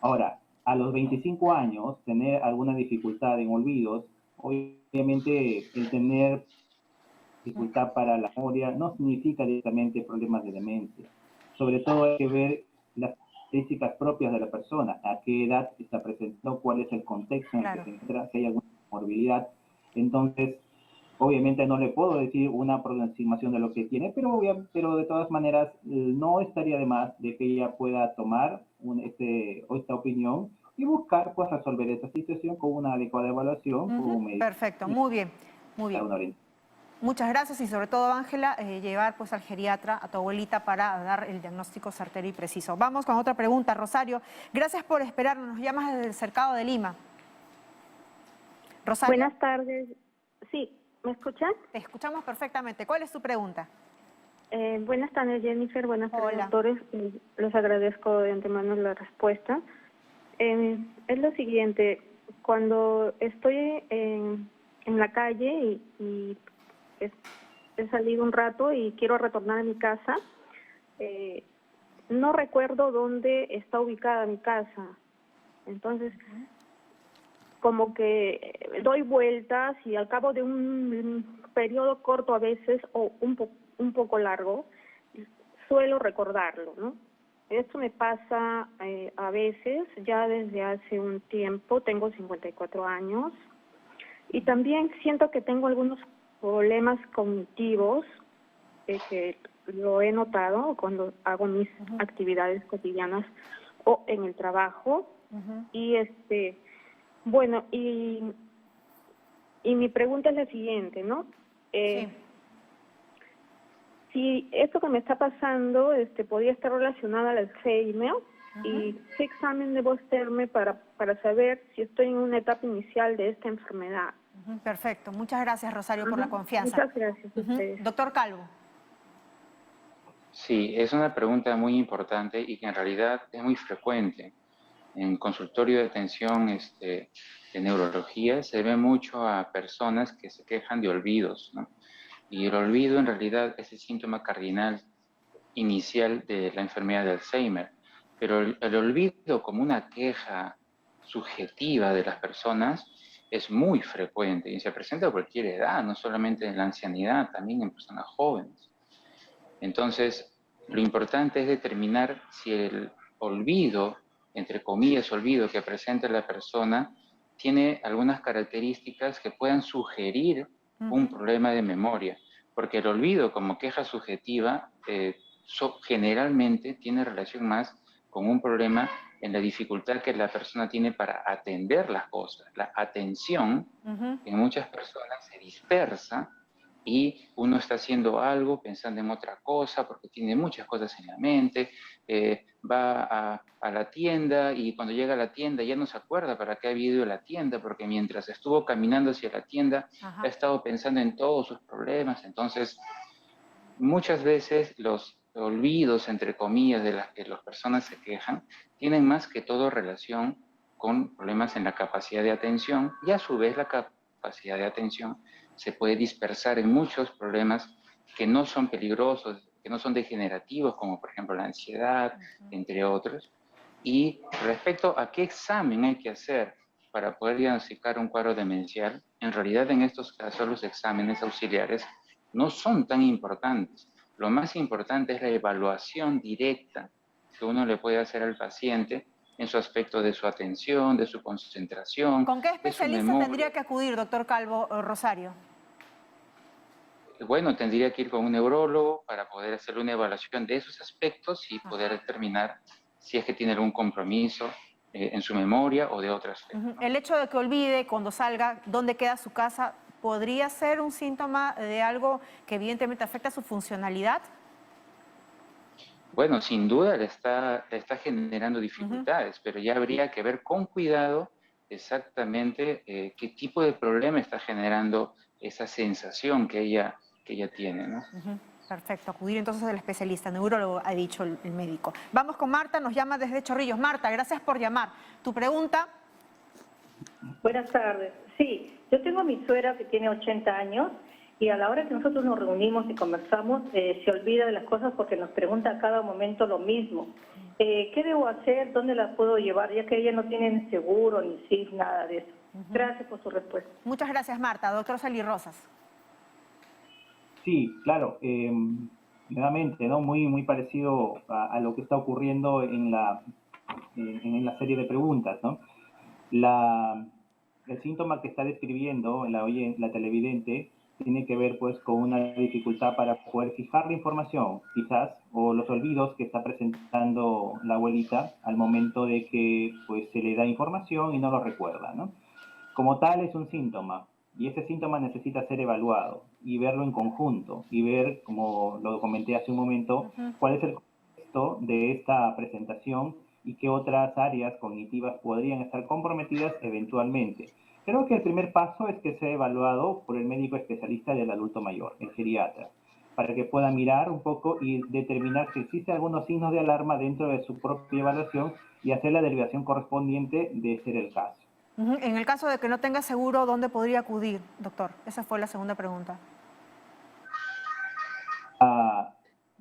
Ahora, a los 25 años, tener alguna dificultad en olvidos, hoy obviamente el tener dificultad para la memoria no significa directamente problemas de demencia. Sobre todo hay que ver las características propias de la persona, a qué edad está presentando, cuál es el contexto en el que se encuentra, si hay alguna morbilidad. Entonces, obviamente no le puedo decir una aproximación de lo que tiene, pero de todas maneras no estaría de más de que ella pueda tomar esta opinión y buscar pues resolver esta situación con una adecuada evaluación. Perfecto, muy bien, muy bien. Muchas gracias y sobre todo, Ángela, llevar pues al geriatra, a tu abuelita, para dar el diagnóstico certero y preciso. Vamos con otra pregunta, Rosario. Gracias por esperarnos, nos llamas desde el Cercado de Lima. Rosario. Buenas tardes. Sí, ¿me escuchan? Te escuchamos perfectamente. ¿Cuál es tu pregunta? Buenas tardes, Jennifer. Buenas tardes, doctores. Les agradezco de antemano la respuesta. Es lo siguiente, cuando estoy en la calle y he salido un rato y quiero retornar a mi casa, no recuerdo dónde está ubicada mi casa. Entonces, como que doy vueltas y al cabo de un periodo corto a veces o un poco largo, suelo recordarlo, ¿no? Esto me pasa a veces, ya desde hace un tiempo, tengo 54 años, y también siento que tengo algunos problemas cognitivos, que lo he notado cuando hago mis actividades cotidianas o en el trabajo. Y bueno, y mi pregunta es la siguiente, ¿no? Si esto que me está pasando podría estar relacionado al Alzheimer, y qué examen debo hacerme para saber si estoy en una etapa inicial de esta enfermedad. Perfecto, muchas gracias, Rosario, por la confianza. Muchas gracias a ustedes. Doctor Calvo. Sí, es una pregunta muy importante y que en realidad es muy frecuente. En consultorio de atención de neurología se ve mucho a personas que se quejan de olvidos, ¿no? Y el olvido en realidad es el síntoma cardinal inicial de la enfermedad de Alzheimer. Pero el olvido como una queja subjetiva de las personas es muy frecuente y se presenta a cualquier edad, no solamente en la ancianidad, también en personas jóvenes. Entonces, lo importante es determinar si el olvido, entre comillas olvido, que presenta la persona, tiene algunas características que puedan sugerir un problema de memoria, porque el olvido como queja subjetiva generalmente tiene relación más con un problema en la dificultad que la persona tiene para atender las cosas. La atención en muchas personas se dispersa y uno está haciendo algo pensando en otra cosa porque tiene muchas cosas en la mente, va a la tienda y cuando llega a la tienda ya no se acuerda para qué había ido a la tienda porque mientras estuvo caminando hacia la tienda ha estado pensando en todos sus problemas. Entonces, muchas veces los olvidos, entre comillas, de las que las personas se quejan, tienen más que todo relación con problemas en la capacidad de atención y a su vez la capacidad de atención se puede dispersar en muchos problemas que no son peligrosos, que no son degenerativos, como por ejemplo la ansiedad, entre otros. Y respecto a qué examen hay que hacer para poder diagnosticar un cuadro demencial, en realidad en estos casos los exámenes auxiliares no son tan importantes. Lo más importante es la evaluación directa que uno le puede hacer al paciente en su aspecto de su atención, de su concentración. ¿Con qué especialista tendría que acudir, doctor Calvo Rosario? Bueno, tendría que ir con un neurólogo para poder hacer una evaluación de esos aspectos y poder determinar si es que tiene algún compromiso en su memoria o de otras formas. El hecho de que olvide cuando salga dónde queda su casa, ¿podría ser un síntoma de algo que evidentemente afecta su funcionalidad? Bueno, sin duda le está generando dificultades, pero ya habría que ver con cuidado exactamente qué tipo de problema está generando esa sensación que ella tiene, ¿no? Perfecto, acudir entonces al especialista, neurólogo, ha dicho el médico. Vamos con Marta, nos llama desde Chorrillos. Marta, gracias por llamar. ¿Tu pregunta? Buenas tardes. Sí, yo tengo a mi suegra que tiene 80 años y a la hora que nosotros nos reunimos y conversamos se olvida de las cosas porque nos pregunta a cada momento lo mismo. ¿Qué debo hacer? ¿Dónde la puedo llevar? Ya que ella no tiene ni seguro, ni SIF, nada de eso. Gracias por su respuesta. Muchas gracias, Marta. Doctor Sally Rosas. Sí, claro. Nuevamente, ¿no? Muy parecido a lo que está ocurriendo en la serie de preguntas, ¿no? El síntoma que está describiendo la televidente tiene que ver pues con una dificultad para poder fijar la información, quizás, o los olvidos que está presentando la abuelita al momento de que pues se le da información y no lo recuerda, ¿no? Como tal es un síntoma, y ese síntoma necesita ser evaluado y verlo en conjunto, y ver, como lo comenté hace un momento, cuál es el contexto de esta presentación y qué otras áreas cognitivas podrían estar comprometidas eventualmente. Creo que el primer paso es que sea evaluado por el médico especialista del adulto mayor, el geriatra, para que pueda mirar un poco y determinar si existen algunos signos de alarma dentro de su propia evaluación y hacer la derivación correspondiente de ser el caso. En el caso de que no tenga seguro, ¿dónde podría acudir, doctor? Esa fue la segunda pregunta.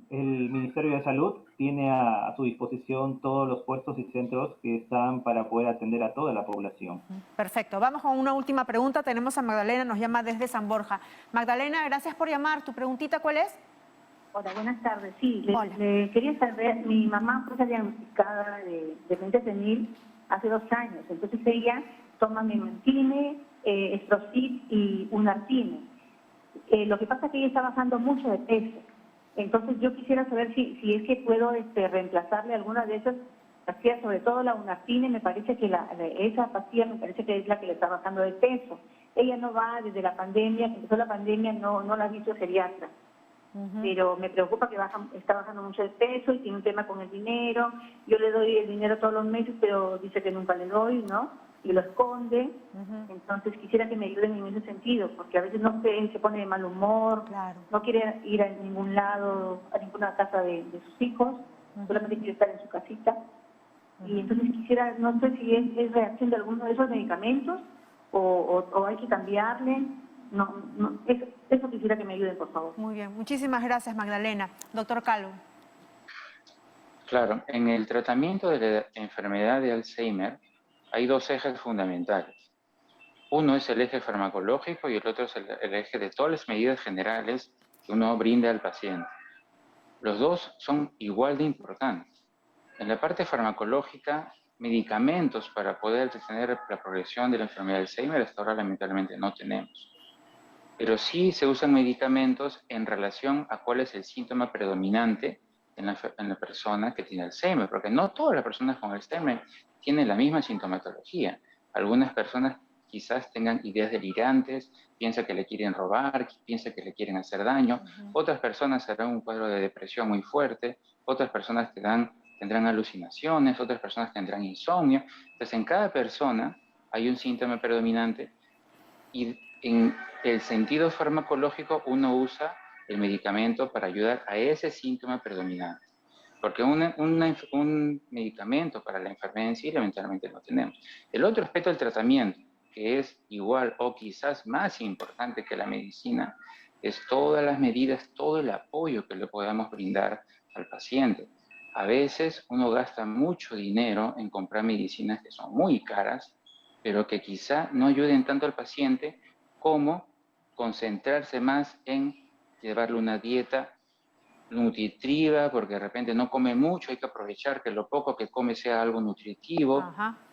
El Ministerio de Salud tiene a su disposición todos los puestos y centros que están para poder atender a toda la población. Perfecto. Vamos con una última pregunta. Tenemos a Magdalena, nos llama desde San Borja. Magdalena, gracias por llamar. ¿Tu preguntita cuál es? Hola, buenas tardes. Sí, le quería saber, mi mamá fue diagnosticada de demencia senil hace 2 años. Entonces ella toma memantine, Esprocit y Unartine. Lo que pasa es que ella está bajando mucho de peso. Entonces yo quisiera saber si es que puedo reemplazarle alguna de esas pastillas, sobre todo la Unartine. Me parece que esa pastilla me parece que es la que le está bajando de peso. Ella no va desde la pandemia, que empezó la pandemia, no la ha visto geriatra. Pero me preocupa que está bajando mucho de peso y tiene un tema con el dinero. Yo le doy el dinero todos los meses, pero dice que nunca le doy, ¿no? Y lo esconde. Entonces quisiera que me ayuden en ese sentido, porque a veces no se pone de mal humor, no quiere ir a ningún lado, a ninguna casa de sus hijos, solamente quiere estar en su casita. Y entonces quisiera, no sé si es reacción de alguno de esos medicamentos o hay que cambiarle. Eso quisiera que me ayuden, por favor. Muy bien, muchísimas gracias, Magdalena. Doctor Calvo. Claro, en el tratamiento de la enfermedad de Alzheimer hay 2 ejes fundamentales. Uno es el eje farmacológico y el otro es el eje de todas las medidas generales que uno brinda al paciente. Los 2 son igual de importantes. En la parte farmacológica, medicamentos para poder detener la progresión de la enfermedad de Alzheimer hasta ahora lamentablemente no tenemos. Pero sí se usan medicamentos en relación a cuál es el síntoma predominante en la persona que tiene Alzheimer, porque no todas las personas con Alzheimer tienen la misma sintomatología. Algunas personas quizás tengan ideas delirantes, piensan que le quieren robar, piensan que le quieren hacer daño. Otras personas tendrán un cuadro de depresión muy fuerte, otras personas tendrán alucinaciones, otras personas tendrán insomnio. Entonces, en cada persona hay un síntoma predominante y en el sentido farmacológico uno usa el medicamento para ayudar a ese síntoma predominante. Porque un medicamento para la enfermedad en sí lamentablemente no tenemos. El otro aspecto del tratamiento, que es igual o quizás más importante que la medicina, es todas las medidas, todo el apoyo que le podamos brindar al paciente. A veces uno gasta mucho dinero en comprar medicinas que son muy caras, pero que quizá no ayuden tanto al paciente como concentrarse más en llevarle una dieta nutritiva, porque de repente no come mucho, hay que aprovechar que lo poco que come sea algo nutritivo,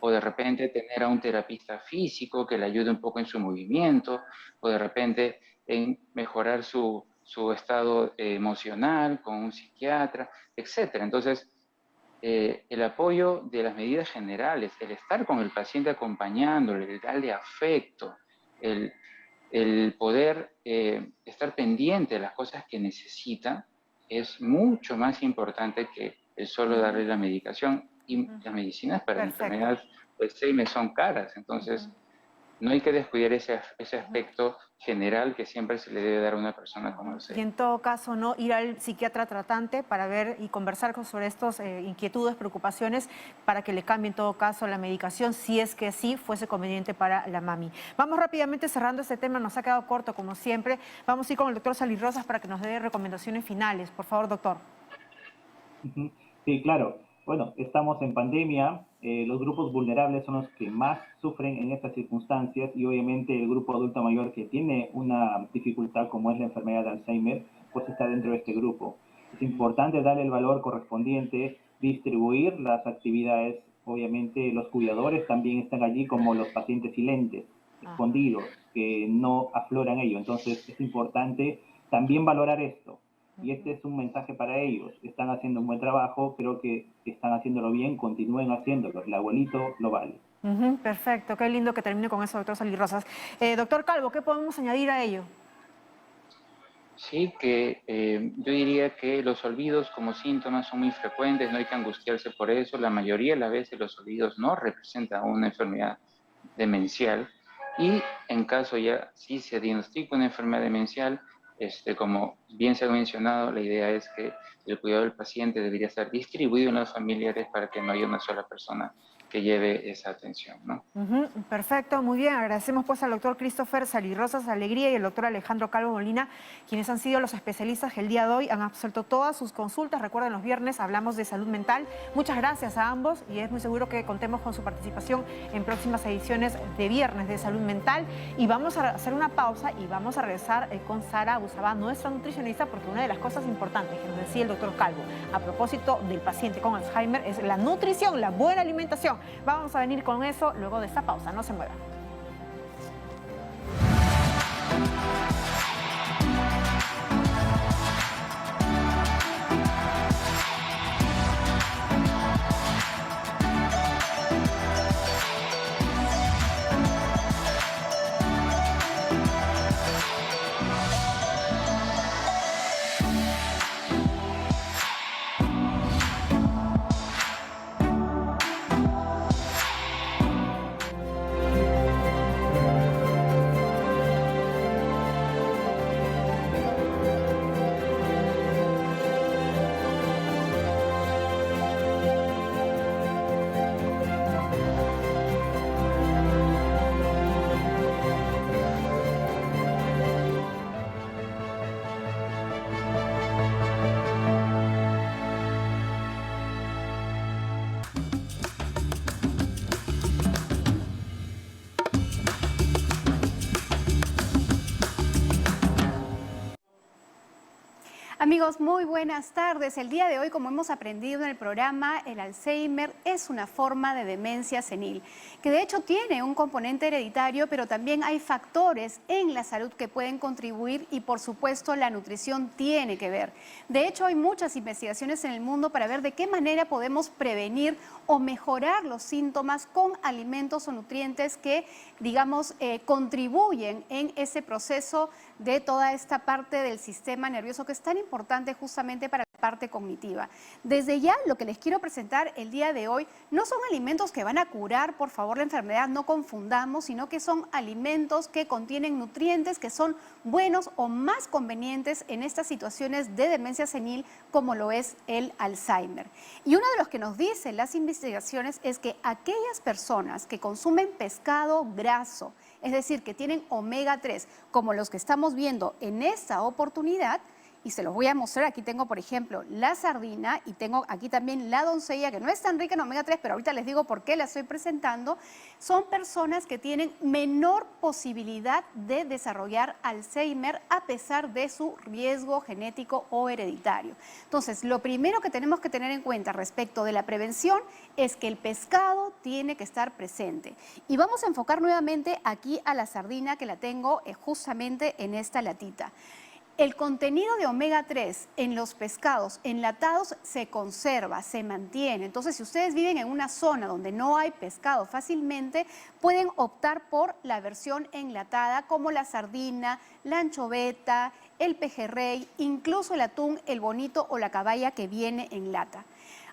o de repente tener a un terapista físico que le ayude un poco en su movimiento, o de repente en mejorar su estado emocional con un psiquiatra, etc. Entonces, el apoyo de las medidas generales, el estar con el paciente acompañándole, el darle afecto, el poder estar pendiente de las cosas que necesita, es mucho más importante que el solo darle la medicación. Y las medicinas para la enfermedad de Alzheimer son caras, entonces no hay que descuidar ese aspecto general que siempre se le debe dar a una persona con Alzheimer. Y en todo caso, ¿no? Ir al psiquiatra tratante para ver y conversar sobre estas inquietudes, preocupaciones, para que le cambie en todo caso la medicación, si es que sí fuese conveniente para la mami. Vamos rápidamente cerrando este tema, nos ha quedado corto como siempre. Vamos a ir con el doctor Sally Rosas para que nos dé recomendaciones finales. Por favor, doctor. Sí, claro. bueno, estamos en pandemia, los grupos vulnerables son los que más sufren en estas circunstancias y obviamente el grupo adulto mayor que tiene una dificultad como es la enfermedad de Alzheimer, pues está dentro de este grupo. Es importante darle el valor correspondiente, distribuir las actividades, obviamente los cuidadores también están allí como los pacientes silentes, escondidos, que no afloran ello. Entonces es importante también valorar esto. Y este es un mensaje para ellos. Están haciendo un buen trabajo, creo que están haciéndolo bien, continúen haciéndolo. El abuelito lo vale. Perfecto, qué lindo que termine con eso, doctor Salirrosas. Doctor Calvo, ¿qué podemos añadir a ello? Sí, que yo diría que los olvidos como síntomas son muy frecuentes, no hay que angustiarse por eso. La mayoría de las veces los olvidos no representan una enfermedad demencial y en caso ya sí se diagnostica una enfermedad demencial, como bien se ha mencionado, la idea es que el cuidado del paciente debería estar distribuido en los familiares para que no haya una sola persona que lleve esa atención, ¿no? Perfecto, muy bien. Agradecemos pues al doctor Christopher Salirrosas Alegría y al doctor Alejandro Calvo Molina, quienes han sido los especialistas que el día de hoy han absuelto todas sus consultas. Recuerden, los viernes hablamos de salud mental. Muchas gracias a ambos y es muy seguro que contemos con su participación en próximas ediciones de Viernes de Salud Mental. Y vamos a hacer una pausa y vamos a regresar con Sara Abusabá, nuestra nutricionista, porque una de las cosas importantes que nos decía el doctor Calvo a propósito del paciente con Alzheimer es la nutrición, la buena alimentación. Vamos a venir con eso luego de esta pausa. No se muevan. Amigos, muy buenas tardes. El día de hoy, como hemos aprendido en el programa, el Alzheimer es una forma de demencia senil, que de hecho tiene un componente hereditario, pero también hay factores en la salud que pueden contribuir y, por supuesto, la nutrición tiene que ver. De hecho, hay muchas investigaciones en el mundo para ver de qué manera podemos prevenir o mejorar los síntomas con alimentos o nutrientes que, digamos, contribuyen en ese proceso de toda esta parte del sistema nervioso que es tan importante justamente para la parte cognitiva. Desde ya lo que les quiero presentar el día de hoy no son alimentos que van a curar, por favor, la enfermedad, no confundamos, sino que son alimentos que contienen nutrientes que son buenos o más convenientes en estas situaciones de demencia senil como lo es el Alzheimer. Y uno de los que nos dicen las investigaciones es que aquellas personas que consumen pescado graso, es decir, que tienen omega 3, como los que estamos viendo en esta oportunidad, y se los voy a mostrar. Aquí tengo, por ejemplo, la sardina y tengo aquí también la doncella, que no es tan rica en omega 3, pero ahorita les digo por qué la estoy presentando. Son personas que tienen menor posibilidad de desarrollar Alzheimer a pesar de su riesgo genético o hereditario. Entonces, lo primero que tenemos que tener en cuenta respecto de la prevención es que el pescado tiene que estar presente. Y vamos a enfocar nuevamente aquí a la sardina, que la tengo justamente en esta latita. El contenido de omega 3 en los pescados enlatados se conserva, se mantiene. Entonces, si ustedes viven en una zona donde no hay pescado fácilmente, pueden optar por la versión enlatada como la sardina, la anchoveta, el pejerrey, incluso el atún, el bonito o la caballa que viene en lata.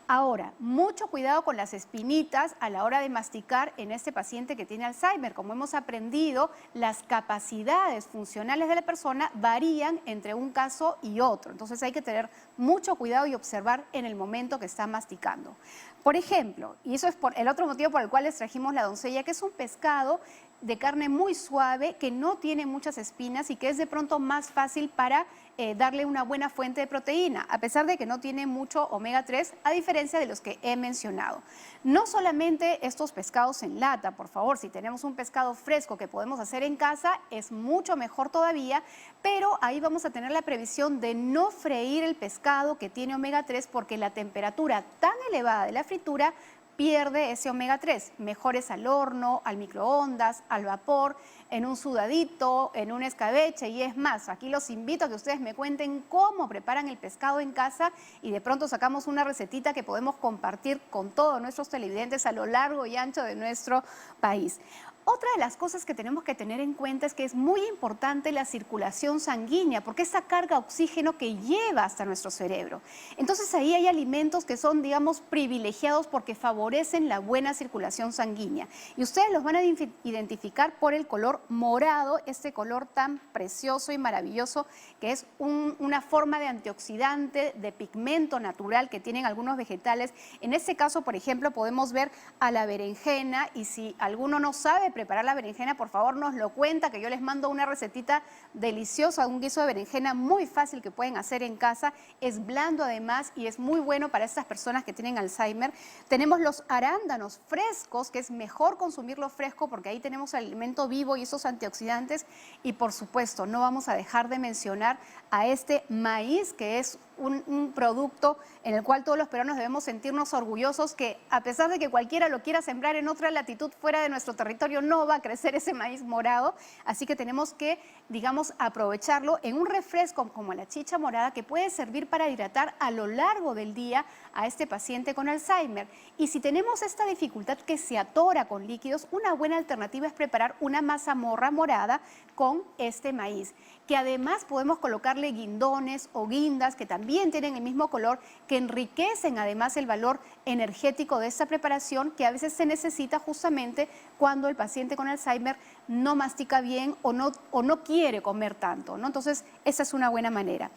Ahora, mucho cuidado con las espinitas a la hora de masticar en este paciente que tiene Alzheimer. Como hemos aprendido, las capacidades funcionales de la persona varían entre un caso y otro. Entonces hay que tener mucho cuidado y observar en el momento que está masticando. Por ejemplo, y eso es el otro motivo por el cual les trajimos la doncella, que es un pescado de carne muy suave, que no tiene muchas espinas y que es de pronto más fácil para darle una buena fuente de proteína, a pesar de que no tiene mucho omega 3, a diferencia de los que he mencionado. No solamente estos pescados en lata, por favor, si tenemos un pescado fresco que podemos hacer en casa, es mucho mejor todavía, pero ahí vamos a tener la previsión de no freír el pescado que tiene omega 3 porque la temperatura tan elevada de la fritura pierde ese omega 3. Mejor es al horno, al microondas, al vapor, en un sudadito, en un escabeche. Y es más, aquí los invito a que ustedes me cuenten cómo preparan el pescado en casa y de pronto sacamos una recetita que podemos compartir con todos nuestros televidentes a lo largo y ancho de nuestro país. Otra de las cosas que tenemos que tener en cuenta es que es muy importante la circulación sanguínea, porque esa carga oxígeno que lleva hasta nuestro cerebro. Entonces ahí hay alimentos que son, digamos, privilegiados porque favorecen la buena circulación sanguínea. Y ustedes los van a identificar por el color morado, este color tan precioso y maravilloso que es una forma de antioxidante, de pigmento natural que tienen algunos vegetales. En este caso, por ejemplo, podemos ver a la berenjena, y si alguno no sabe preparar la berenjena, por favor nos lo cuenta, que yo les mando una recetita deliciosa, un guiso de berenjena muy fácil que pueden hacer en casa. Es blando además y es muy bueno para estas personas que tienen Alzheimer. Tenemos los arándanos frescos, que es mejor consumirlo fresco porque ahí tenemos el alimento vivo y esos antioxidantes. Y por supuesto, no vamos a dejar de mencionar a este maíz, que es un producto en el cual todos los peruanos debemos sentirnos orgullosos, que a pesar de que cualquiera lo quiera sembrar en otra latitud fuera de nuestro territorio, no va a crecer ese maíz morado. Así que tenemos que, digamos, aprovecharlo en un refresco como la chicha morada, que puede servir para hidratar a lo largo del día a este paciente con Alzheimer. Y si tenemos esta dificultad que se atora con líquidos, una buena alternativa es preparar una mazamorra morada con este maíz, que además podemos colocarle guindones o guindas que también tienen el mismo color, que enriquecen además el valor energético de esta preparación, que a veces se necesita justamente cuando el paciente con Alzheimer no mastica bien o no quiere comer tanto, ¿no? Entonces, esa es una buena manera.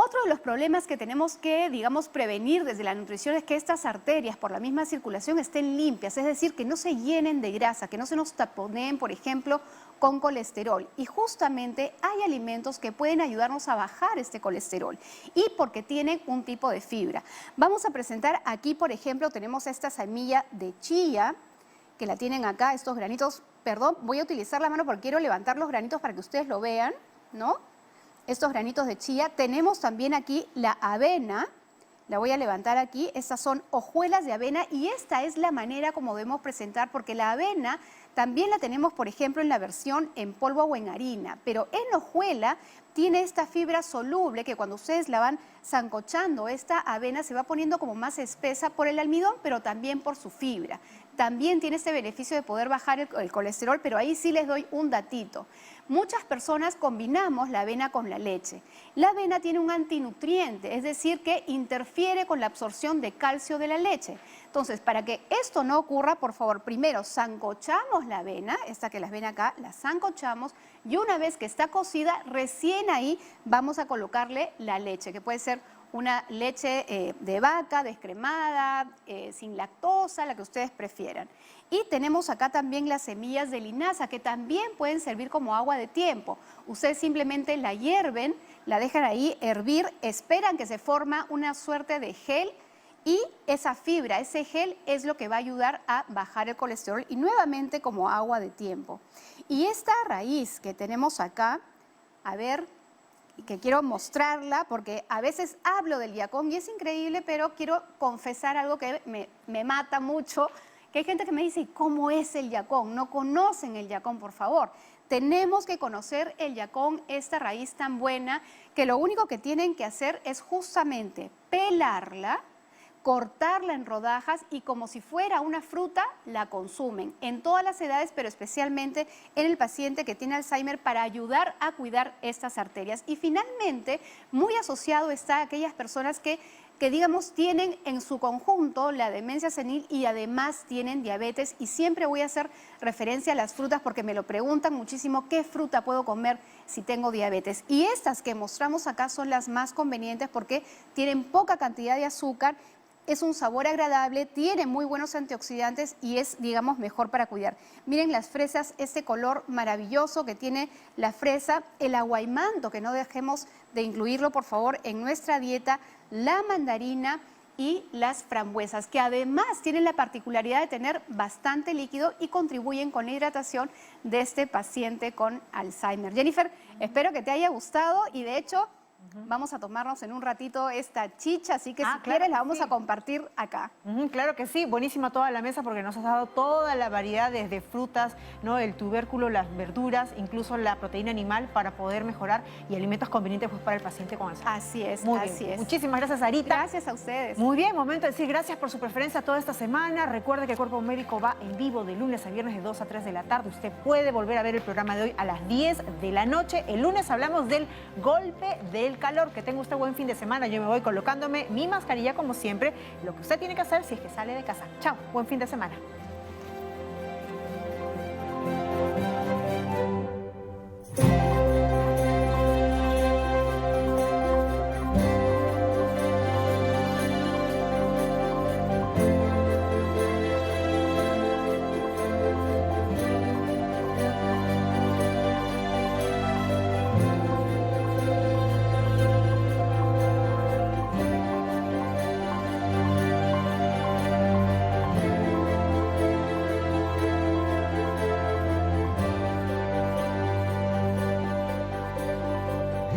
Otro de los problemas que tenemos que, digamos, prevenir desde la nutrición es que estas arterias, por la misma circulación, estén limpias, es decir, que no se llenen de grasa, que no se nos taponeen, por ejemplo, con colesterol. Y justamente hay alimentos que pueden ayudarnos a bajar este colesterol y porque tienen un tipo de fibra. Vamos a presentar aquí, por ejemplo, tenemos esta semilla de chía, que la tienen acá, estos granitos. Perdón, voy a utilizar la mano porque quiero levantar los granitos para que ustedes lo vean, ¿no? Estos granitos de chía. Tenemos también aquí la avena, la voy a levantar aquí. Estas son hojuelas de avena y esta es la manera como debemos presentar, porque la avena también la tenemos, por ejemplo, en la versión en polvo o en harina, pero en hojuela tiene esta fibra soluble que cuando ustedes la van sancochando, esta avena se va poniendo como más espesa por el almidón, pero también por su fibra. También tiene este beneficio de poder bajar el colesterol, pero ahí sí les doy un datito. Muchas personas combinamos la avena con la leche. La avena tiene un antinutriente, es decir, que interfiere con la absorción de calcio de la leche. Entonces, para que esto no ocurra, por favor, primero sancochamos la avena, esta que las ven acá, la sancochamos, y una vez que está cocida, recién ahí vamos a colocarle la leche, que puede ser una leche de vaca, descremada, sin lactosa, la que ustedes prefieran. Y tenemos acá también las semillas de linaza, que también pueden servir como agua de tiempo. Ustedes simplemente la hierven, la dejan ahí hervir, esperan que se forma una suerte de gel, y esa fibra, ese gel es lo que va a ayudar a bajar el colesterol y nuevamente como agua de tiempo. Y esta raíz que tenemos acá, a ver, que quiero mostrarla porque a veces hablo del yacón y es increíble, pero quiero confesar algo que me mata mucho, que hay gente que me dice, ¿cómo es el yacón? No conocen el yacón, por favor. Tenemos que conocer el yacón, esta raíz tan buena, que lo único que tienen que hacer es justamente pelarla, cortarla en rodajas y como si fuera una fruta la consumen en todas las edades, pero especialmente en el paciente que tiene Alzheimer, para ayudar a cuidar estas arterias. Y finalmente, muy asociado está a aquellas personas que digamos tienen en su conjunto la demencia senil y además tienen diabetes, y siempre voy a hacer referencia a las frutas porque me lo preguntan muchísimo, ¿qué fruta puedo comer si tengo diabetes? Y estas que mostramos acá son las más convenientes porque tienen poca cantidad de azúcar. es un sabor agradable, tiene muy buenos antioxidantes y es, digamos, mejor para cuidar. Miren las fresas, este color maravilloso que tiene la fresa, el aguaimanto, que no dejemos de incluirlo, por favor, en nuestra dieta, la mandarina y las frambuesas, que además tienen la particularidad de tener bastante líquido y contribuyen con la hidratación de este paciente con Alzheimer. Jennifer, espero que te haya gustado y de hecho vamos a tomarnos en un ratito esta chicha, así que si quieres la vamos a compartir acá. Claro que sí, buenísima toda la mesa porque nos has dado toda la variedad desde frutas, ¿no? El tubérculo, las verduras, incluso la proteína animal para poder mejorar y alimentos convenientes pues, para el paciente con Alzheimer. Así es, así es. Muchísimas gracias, Sarita. Gracias a ustedes. Muy bien, momento de decir gracias por su preferencia toda esta semana. Recuerde que Cuerpo Médico va en vivo de lunes a viernes de 2 a 3 de la tarde. Usted puede volver a ver el programa de hoy a las 10 de la noche. El lunes hablamos del golpe del calor. Que tenga usted buen fin de semana. Yo me voy colocándome mi mascarilla como siempre. Lo que usted tiene que hacer si es que sale de casa. Chao, buen fin de semana.